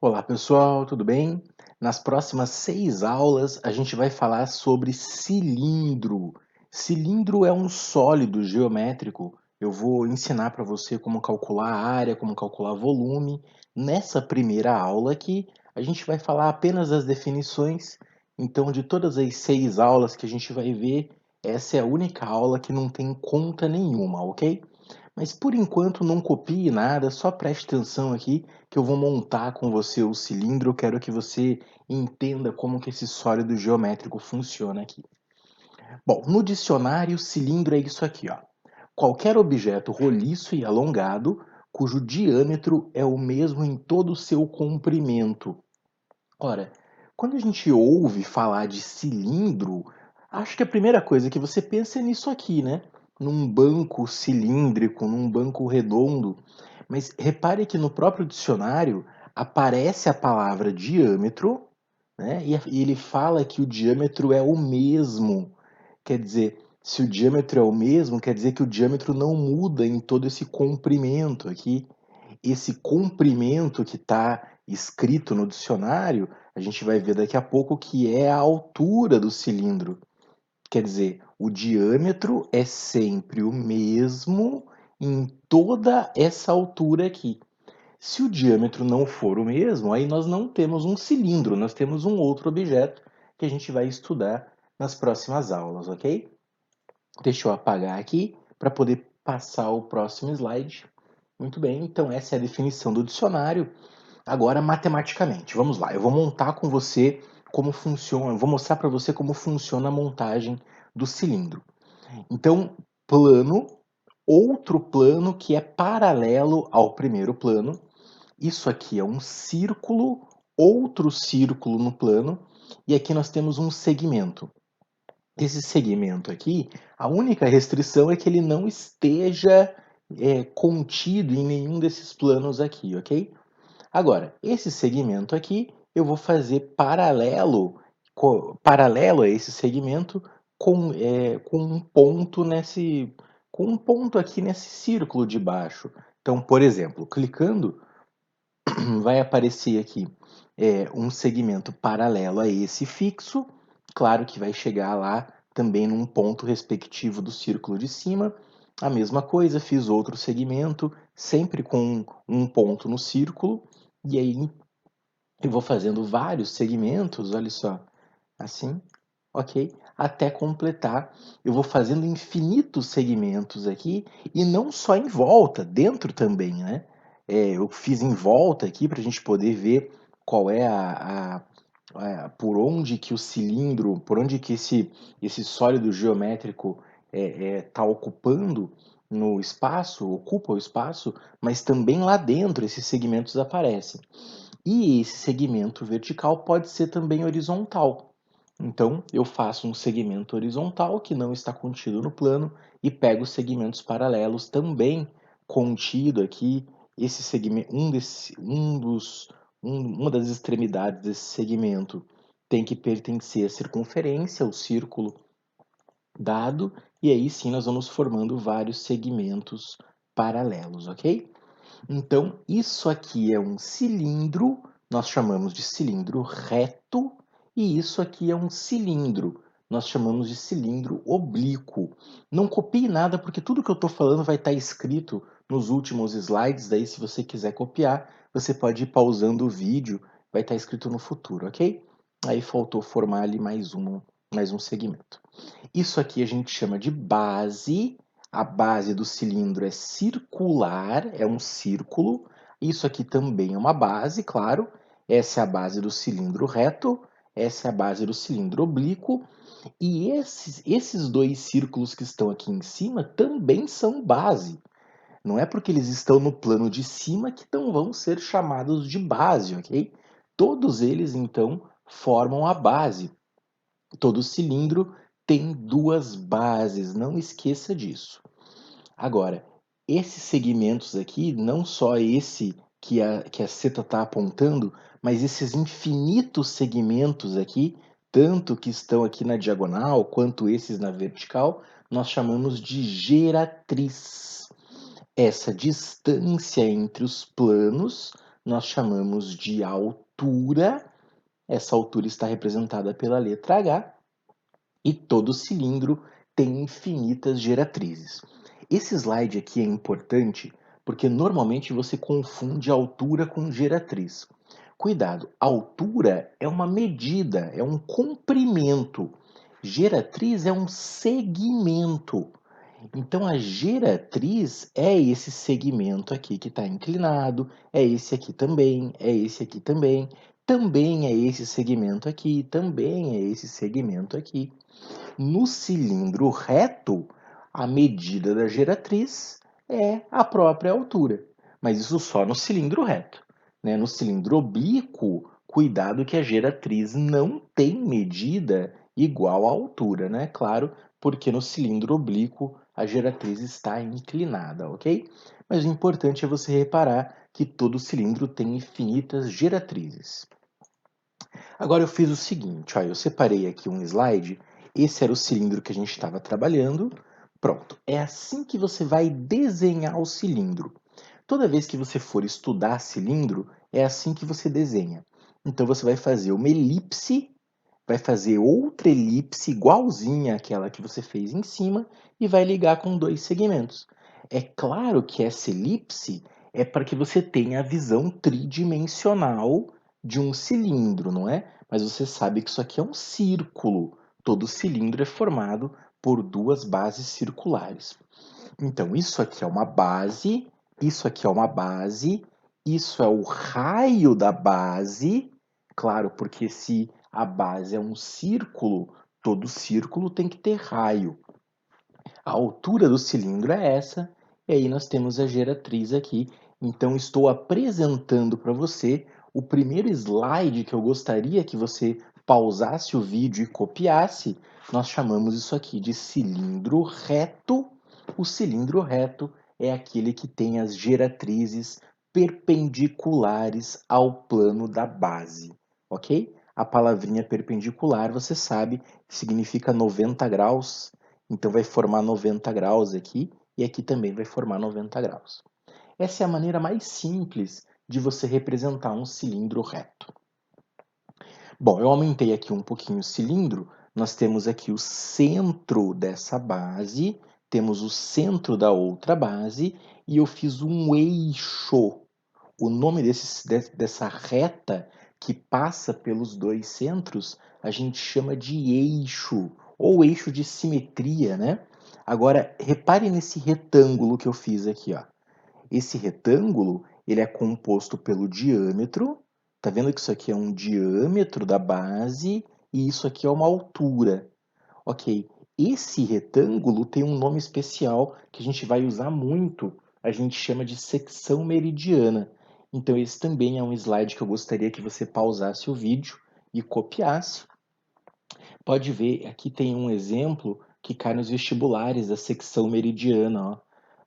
Olá pessoal, tudo bem? Nas próximas 6 aulas a gente vai falar sobre cilindro. Cilindro é um sólido geométrico. Eu vou ensinar para você como calcular a área, como calcular volume. Nessa primeira aula aqui, a gente vai falar apenas das definições. Então, de todas as 6 aulas que a gente vai ver, essa é a única aula que não tem conta nenhuma, ok? Mas por enquanto não copie nada, só preste atenção aqui que eu vou montar com você o cilindro. Eu quero que você entenda como que esse sólido geométrico funciona aqui. Bom, no dicionário, cilindro é isso aqui, ó. Qualquer objeto roliço e alongado cujo diâmetro é o mesmo em todo o seu comprimento. Ora, quando a gente ouve falar de cilindro, acho que a primeira coisa que você pensa é nisso aqui, né? Num banco cilíndrico, num banco redondo. Mas repare que no próprio dicionário aparece a palavra diâmetro, né? E ele fala que o diâmetro é o mesmo. Quer dizer, se o diâmetro é o mesmo, quer dizer que o diâmetro não muda em todo esse comprimento aqui. Esse comprimento que está escrito no dicionário, a gente vai ver daqui a pouco que é a altura do cilindro. Quer dizer, o diâmetro é sempre o mesmo em toda essa altura aqui. Se o diâmetro não for o mesmo, aí nós não temos um cilindro, nós temos um outro objeto que a gente vai estudar nas próximas aulas, ok? Deixa eu apagar aqui para poder passar o próximo slide. Muito bem, então essa é a definição do dicionário. Agora, matematicamente, vamos lá. Eu vou montar com você como funciona, eu vou mostrar para você como funciona a montagem do cilindro. Então, plano, outro plano que é paralelo ao primeiro plano. Isso aqui é um círculo, outro círculo no plano, e aqui nós temos um segmento. Esse segmento aqui, a única restrição é que ele não esteja contido em nenhum desses planos aqui, ok? Agora, esse segmento aqui, eu vou fazer paralelo a esse segmento com um ponto com um ponto aqui nesse círculo de baixo. Então, por exemplo, clicando, vai aparecer aqui um segmento paralelo a esse fixo. Claro que vai chegar lá também num ponto respectivo do círculo de cima. A mesma coisa, fiz outro segmento, sempre com um ponto no círculo. E aí eu vou fazendo vários segmentos, olha só, assim, ok? Até completar. Eu vou fazendo infinitos segmentos aqui, e não só em volta, dentro também, né? Eu fiz em volta aqui para a gente poder ver qual é por onde que o cilindro, por onde que esse sólido geométrico está ocupando no espaço, ocupa o espaço, mas também lá dentro esses segmentos aparecem. E esse segmento vertical pode ser também horizontal. Então, eu faço um segmento horizontal que não está contido no plano e pego os segmentos paralelos também contido aqui. Esse segmento, uma das extremidades desse segmento tem que pertencer à circunferência, ao círculo dado, e aí sim nós vamos formando vários segmentos paralelos, ok? Então, isso aqui é um cilindro, nós chamamos de cilindro reto, e isso aqui é um cilindro, nós chamamos de cilindro oblíquo. Não copie nada, porque tudo que eu estou falando vai estar escrito nos últimos slides, daí se você quiser copiar, você pode ir pausando o vídeo, vai estar escrito no futuro, ok? Aí faltou formar ali mais um segmento. Isso aqui a gente chama de base. A base do cilindro é circular, é um círculo. Isso aqui também é uma base, claro. Essa é a base do cilindro reto, essa é a base do cilindro oblíquo. E esses dois círculos que estão aqui em cima também são base. Não é porque eles estão no plano de cima que não vão ser chamados de base, ok? Todos eles, então, formam a base. Todo cilindro tem duas bases, não esqueça disso. Agora, esses segmentos aqui, não só esse que a seta está apontando, mas esses infinitos segmentos aqui, tanto que estão aqui na diagonal quanto esses na vertical, nós chamamos de geratriz. Essa distância entre os planos nós chamamos de altura. Essa altura está representada pela letra H. E todo cilindro tem infinitas geratrizes. Esse slide aqui é importante porque normalmente você confunde altura com geratriz. Cuidado, altura é uma medida, é um comprimento. Geratriz é um segmento. Então a geratriz é esse segmento aqui que está inclinado, é esse aqui também, é esse aqui também, também é esse segmento aqui, também é esse segmento aqui. No cilindro reto, a medida da geratriz é a própria altura, mas isso só no cilindro reto, né? No cilindro oblíquo, cuidado que a geratriz não tem medida igual à altura, né? Claro, porque no cilindro oblíquo a geratriz está inclinada, ok? Mas o importante é você reparar que todo cilindro tem infinitas geratrizes. Agora eu fiz o seguinte, ó, eu separei aqui um slide, esse era o cilindro que a gente estava trabalhando. Pronto, é assim que você vai desenhar o cilindro. Toda vez que você for estudar cilindro, é assim que você desenha. Então você vai fazer uma elipse, vai fazer outra elipse igualzinha àquela que você fez em cima e vai ligar com dois segmentos. É claro que essa elipse é para que você tenha a visão tridimensional de um cilindro, não é? Mas você sabe que isso aqui é um círculo. Todo cilindro é formado por duas bases circulares. Então, isso aqui é uma base, isso aqui é uma base, isso é o raio da base. Claro, porque se a base é um círculo, todo círculo tem que ter raio. A altura do cilindro é essa, e aí nós temos a geratriz aqui. Então, estou apresentando para você o primeiro slide que eu gostaria que você pausasse o vídeo e copiasse. Nós chamamos isso aqui de cilindro reto. O cilindro reto é aquele que tem as geratrizes perpendiculares ao plano da base, ok? A palavrinha perpendicular, você sabe, significa 90 graus. Então vai formar 90 graus aqui e aqui também vai formar 90 graus. Essa é a maneira mais simples de você representar um cilindro reto. Bom, eu aumentei aqui um pouquinho o cilindro. Nós temos aqui o centro dessa base, temos o centro da outra base e eu fiz um eixo. O nome dessa reta que passa pelos dois centros, a gente chama de eixo, ou eixo de simetria, né? Agora, repare nesse retângulo que eu fiz aqui, ó. Esse retângulo, ele é composto pelo diâmetro. Tá vendo que isso aqui é um diâmetro da base e isso aqui é uma altura. Ok, esse retângulo tem um nome especial que a gente vai usar muito. A gente chama de secção meridiana. Então esse também é um slide que eu gostaria que você pausasse o vídeo e copiasse. Pode ver, aqui tem um exemplo que cai nos vestibulares da secção meridiana, ó.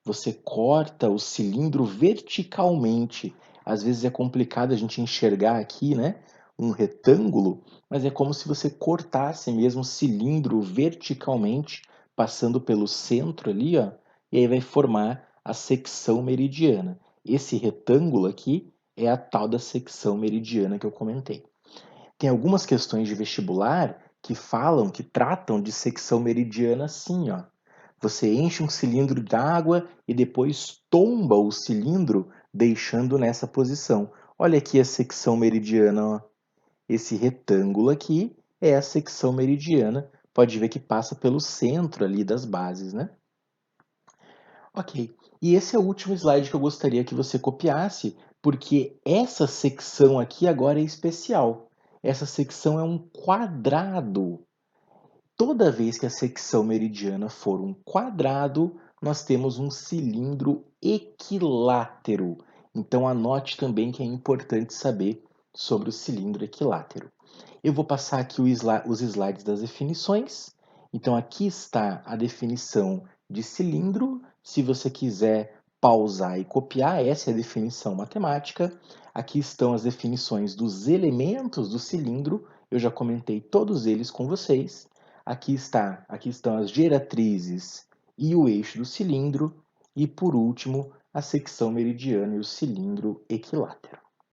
Você corta o cilindro verticalmente. Às vezes é complicado a gente enxergar aqui, né? Um retângulo, mas é como se você cortasse mesmo o cilindro verticalmente, passando pelo centro ali, ó, e aí vai formar a secção meridiana. Esse retângulo aqui é a tal da secção meridiana que eu comentei. Tem algumas questões de vestibular que falam, que tratam de secção meridiana assim, ó. Você enche um cilindro d'água e depois tomba o cilindro, deixando nessa posição. Olha aqui a secção meridiana, ó. Esse retângulo aqui é a secção meridiana. Pode ver que passa pelo centro ali das bases, né? Ok. E esse é o último slide que eu gostaria que você copiasse, porque essa secção aqui agora é especial. Essa secção é um quadrado. Toda vez que a secção meridiana for um quadrado, nós temos um cilindro equilátero. Então anote também que é importante saber sobre o cilindro equilátero. Eu vou passar aqui os slides das definições. Então aqui está a definição de cilindro. Se você quiser pausar e copiar, essa é a definição matemática. Aqui estão as definições dos elementos do cilindro. Eu já comentei todos eles com vocês. Aqui estão as geratrizes e o eixo do cilindro. E por último, a secção meridiana e o cilindro equilátero.